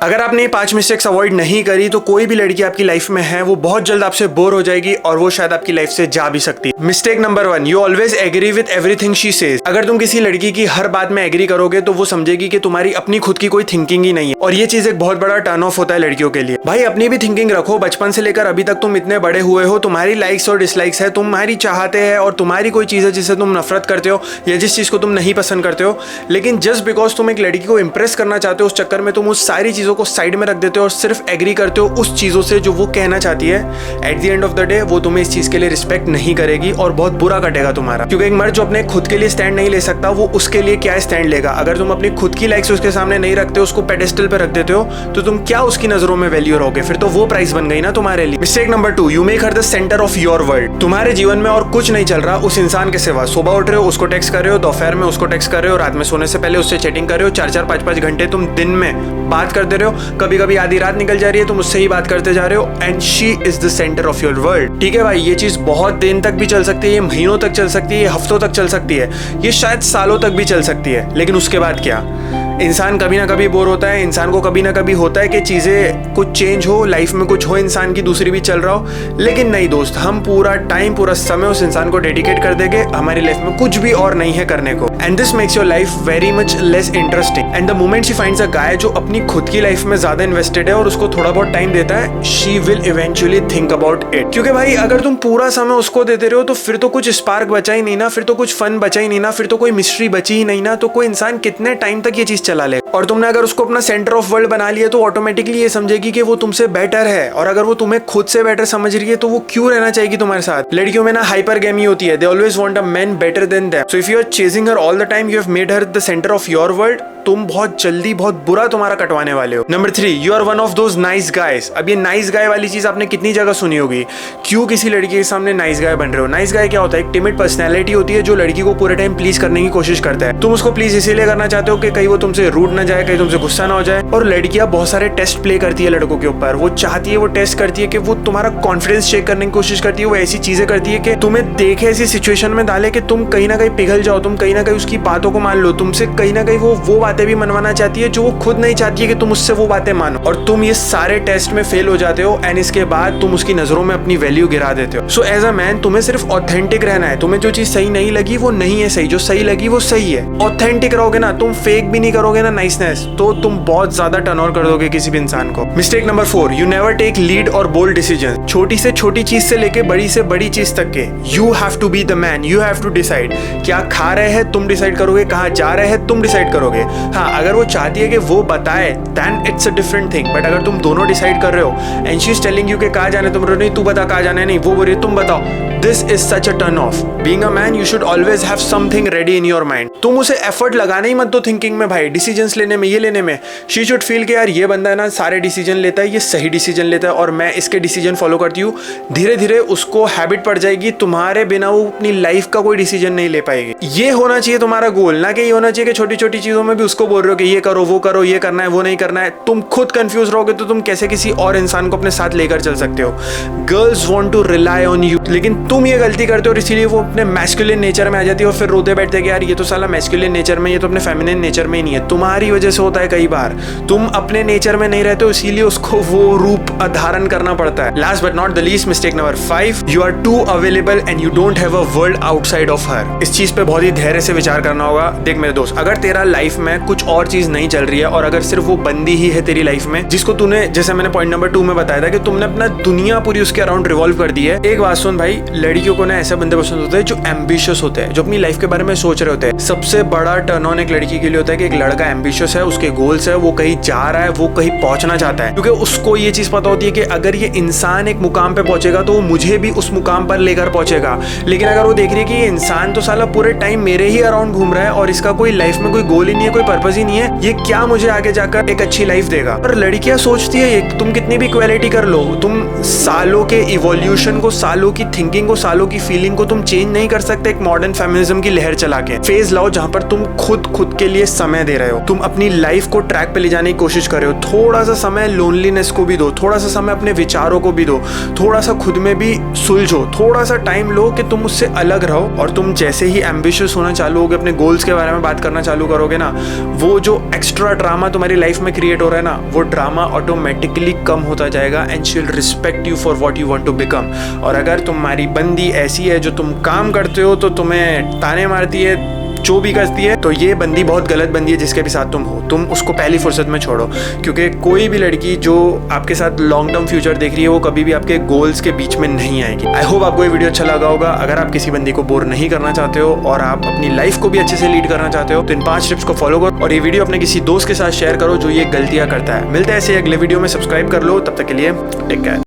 अगर आपने ये 5 मिस्टेक्स अवॉइड नहीं करी तो कोई भी लड़की आपकी लाइफ में है वो बहुत जल्द आपसे बोर हो जाएगी और वो शायद आपकी लाइफ से जा भी सकती है। Mistake number 1, you always agree with everything she says. अगर तुम किसी लड़की की हर बात में एग्री करोगे तो वो समझेगी कि तुम्हारी अपनी खुद की कोई थिंकिंग ही नहीं है, और ये चीज एक बहुत बड़ा टर्न ऑफ होता है लड़कियों के लिए। भाई अपनी भी थिंकिंग रखो। बचपन से लेकर अभी तक तुम इतने बड़े हुए हो, तुम्हारी लाइक्स और डिसलाइक्स है, तुम्हारी चाहते हैं और तुम्हारी कोई चीज है जिससे तुम नफरत करते हो या जिस चीज को तुम नहीं पसंद करते हो, लेकिन जस्ट बिकॉज तुम एक लड़की को इंप्रेस करना चाहते हो उस चक्कर में तुम उस सारी चीजों को साइड में रख देते हो और सिर्फ एग्री करते हो उस चीजों से जो वो कहना चाहती है। At the end of the day वो तुम्हें इस चीज के लिए रिस्पेक्ट नहीं करेगी और बहुत बुरा कटेगा तुम्हारा, क्योंकि एक मर्द जो अपने खुद के लिए स्टैंड नहीं ले सकता वो उसके लिए क्या स्टैंड लेगा। अगर तुम अपनी खुद की लाइक्स उसके सामने नहीं रखते हो, उसको पेडेस्टल पे रख देते हो, तो तुम क्या उसकी नजरों में वैल्यू रहोगे? फिर तो वो प्राइस बन गई ना तुम्हारे लिए। Mistake number 2, you make her the centre of your world. तुम्हारे जीवन में और कुछ नहीं चल रहा उस इंसान के सिवा। सुबह उठ रहे हो उसको टेक्स्ट कर रहे हो, दोपहर में उसको टेक्स्ट कर रहे हो, रात में सोने से पहले उससे चैटिंग कर रहे हो, 4-4, 5-5 घंटे तुम दिन में बात करते रहे हो, कभी कभी आधी रात निकल जा रही है तुम उससे ही बात करते जा रहे हो, and she is the centre of your world. ठीक है भाई, ये चीज बहुत दिन तक भी चल सकती है, ये महीनों तक चल सकती है, ये हफ्तों तक चल सकती है, ये शायद सालों तक भी चल सकती है, लेकिन उसके बाद क्या? इंसान कभी ना कभी बोर होता है, इंसान को कभी ना कभी होता है कि चीज़ें कुछ चेंज हो, लाइफ में कुछ हो इंसान की, दूसरी भी चल रहा हो। लेकिन नहीं दोस्त, हम पूरा टाइम पूरा समय उस इंसान को डेडिकेट कर देंगे, हमारी लाइफ में कुछ भी और नहीं है करने को, and this makes your life very much less interesting. And the moment she finds a guy जो अपनी खुद की लाइफ में ज्यादा इन्वेस्टेड है और उसको थोड़ा बहुत टाइम देता है, she will eventually think about it. क्योंकि भाई अगर तुम पूरा समय उसको देते रहो तो फिर तो कुछ स्पार्क बचा ही नहीं ना, फिर तो कुछ फन बचा ही नहीं ना, फिर तो कोई मिस्ट्री बची ही नहीं ना, तो कोई इंसान कितने टाइम तक ये चीज चला ले। और तुमने अगर उसको अपना सेंटर ऑफ वर्ल्ड बना लिया तो ऑटोमेटिकली ये समझेगी कि वो तुमसे बेटर है, और अगर वो तुम्हें खुद से बेटर समझ रही है तो वो क्यों रहना चाहेगी तुम्हारे साथ? लड़कियों में ना हाइपरगेमी होती है, they always want a man better than them. So if you are chasing her all the time, you have made her the centre of your world, तुम बहुत जल्दी बहुत बुरा तुम्हारा कटवाने वाले हो। Number 3, you are one of those nice guys. अब ये नाइस गाय वाली चीज आपने कितनी जगह सुनी होगी। क्यों किसी लड़की के सामने नाइस गाय बन रहे हो? नाइस गाय क्या होता है? एक टिमिड पर्सनैलिटी होती है जो लड़की को पूरे टाइम प्लीज करने की कोशिश करता है। तुम उसको प्लीज इसीलिए करना चाहते हो कि कहीं वो तुमसे रूड ना जाए, कहीं तुमसे गुस्सा ना हो जाए। और लड़कियां बहुत सारे टेस्ट प्ले करती है लड़कों के ऊपर, वो चाहती है, वो टेस्ट करती है कि वो तुम्हारा कॉन्फिडेंस चेक करने की कोशिश करती है, वो ऐसी चीजें करती है कि तुम्हें देखे ऐसी सिचुएशन में डाले कि तुम कहीं ना कहीं पिघल जाओ, तुम कहीं ना कहीं उसकी बातों को मान लो, तुमसे कहीं ना कहीं वो बातें भी मनवाना चाहती है जो वो खुद नहीं चाहती है कि तुम उससे वो बातें मानो, और तुम ये सारे टेस्ट में फेल हो जाते हो, एंड इसके बाद तुम उसकी नजरों में अपनी वैल्यू गिरा देते हो। सो एज अ मैन तुम्हें सिर्फ ऑथेंटिक रहना है। तुम्हें जो चीज सही नहीं लगी वो नहीं है सही, जो सही लगी वो सही है। ऑथेंटिक रहोगे ना, तुम फेक भी नहीं करोगे ना नाइसनेस, तो तुम बहुत ज्यादा टर्न ओवर कर दोगे किसी भी इंसान को। Mistake number 4, you never take lead और बोल्ड डिसीजन। छोटी से छोटी चीज से लेके बड़ी से बड़ी चीज तक के, you have to be the man, you have to decide. क्या खा रहे हैं तुम डिसाइड करोगे, कहाँ जा रहे हैं तुम डिसाइड करोगे। हाँ, अगर वो चाहती है कि वो बताए then it's a different thing, but अगर तुम दोनों डिसाइड कर रहे हो and she is telling you कि कहाँ जाने, तुम नहीं तू बता कहाँ जाना है, नहीं वो बोल रही तुम बताओ, this is such a turn off. Being a man you should always have something ready in your mind. तुम उसे एफर्ट लगाने ही मत दो थिंकिंग में भाई, डिसीजंस लेने में, ये लेने में। शी शुड फील कि यार ये बंदा है ना सारे डिसीजन लेता है, ये सही डिसीजन लेता है और मैं इसके डिसीजन फॉलो करती हूँ। धीरे धीरे उसको हैबिट पड़ जाएगी, तुम्हारे बिना वो अपनी लाइफ का कोई डिसीजन नहीं ले पाएगी। ये होना चाहिए तुम्हारा गोल, ना कि ये होना चाहिए कि छोटी छोटी चीजों में भी उसको बोल रहे हो कि ये करो वो करो, ये करना है वो नहीं करना है। तुम खुद कंफ्यूज रहोगे तो तुम कैसे किसी और इंसान को अपने साथ लेकर चल सकते हो? Girls want to rely on you, लेकिन तुम ये गलती करते हो और इसीलिए वो अपने मैस्कुलिन नेचर में आ जाती है और फिर रोते बैठते कि यार ये तो साला मैस्कुलिन नेचर में, ये तो अपने फेमिनिन नेचर में ही नहीं है। तुम्हारी वजह से होता है कई बार, तुम अपने नेचर में नहीं रहते हो इसीलिए उसको वो रूप धारण करना पड़ता है। Last but not the least, mistake number 5, you are too available and you don't have a world outside of her. इस चीज पे बहुत ही धैर्य से विचार करना होगा। देख मेरे दोस्त, अगर तेरा लाइफ में कुछ और चीज नहीं चल रही है और अगर सिर्फ वो बंदी ही है तेरी लाइफ में जिसको तूने, जैसे मैंने पॉइंट नंबर 2 में बताया था कि तुमने अपना दुनिया पूरी उसके अराउंड रिवॉल्व कर दी है। एक बात सुन भाई, लड़कियों को ना ऐसे बंदे पसंद होते हैं जो एम्बिशियस होते हैं, जो अपनी लाइफ के बारे में सोच रहे होते हैं। सबसे बड़ा टर्न ऑन एक लड़की के लिए होता है कि एक लड़का एम्बिशियस है, उसके गोल्स है, वो कहीं जा रहा है, वो कहीं पहुंचना चाहता है, क्योंकि उसको ये चीज पता होती है कि अगर ये इंसान एक मुकाम पे पहुंचेगा तो वो मुझे भी उस मुकाम पर लेकर पहुंचेगा। लेकिन अगर वो देख रही है कि ये इंसान तो साला पूरे टाइम मेरे ही अराउंड घूम रहा है और इसका कोई लाइफ में कोई गोल ही नहीं है, कोई पर्पस ही नहीं है, ये क्या मुझे आगे जाकर एक अच्छी लाइफ देगा। पर लड़कियां सोचती है तुम कितनी भी क्वालिटी कर लो, तुम सालों के इवोल्यूशन को, सालों की थिंकिंग को, सालों की फीलिंग को तुम चेंज नहीं कर सकते एक मॉडर्न फेमिनिज्म की लहर चला के। फेज लाओ जहां पर तुम खुद के लिए समय दे रहे हो, तुम अपनी लाइफ को ट्रैक पे ले जाने की कोशिश कर रहे हो, थोड़ा सा समय लोनलीनेस को भी दो, थोड़ा सा समय अपने विचारों को भी दो, थोड़ा सा खुद में भी सुलझो, थोड़ा सा टाइम लो कि तुम उससे अलग रहो। और तुम जैसे ही एम्बिशियस होना चालू होगे, अपने गोल्स के बारे में बात करना चालू करोगे ना, वो जो एक्स्ट्रा ड्रामा तुम्हारी लाइफ में क्रिएट हो रहा है ना, वो ड्रामा ऑटोमेटिकली कम होता जाएगा and she will respect you for what you want to become. और अगर तुम्हारी बंदी ऐसी है जो तुम काम करते हो तो तुम्हें ताने मारती है, जो भी करती है, तो ये बंदी बहुत गलत बंदी है जिसके भी साथ तुम हो। तुम उसको पहली फुर्सत में छोड़ो, क्योंकि कोई भी लड़की जो आपके साथ लॉन्ग टर्म फ्यूचर देख रही है वो कभी भी आपके गोल्स के बीच में नहीं आएगी। आई होप आपको ये वीडियो अच्छा लगा होगा। अगर आप किसी बंदी को बोर नहीं करना चाहते हो और आप अपनी लाइफ को भी अच्छे से लीड करना चाहते हो तो इन 5 टिप्स को फॉलो करो और ये वीडियो अपने किसी दोस्त के साथ शेयर करो जो ये गलतियां करता है। मिलते हैं ऐसे अगले वीडियो में, सब्सक्राइब कर लो। तब तक के लिए टेक केयर।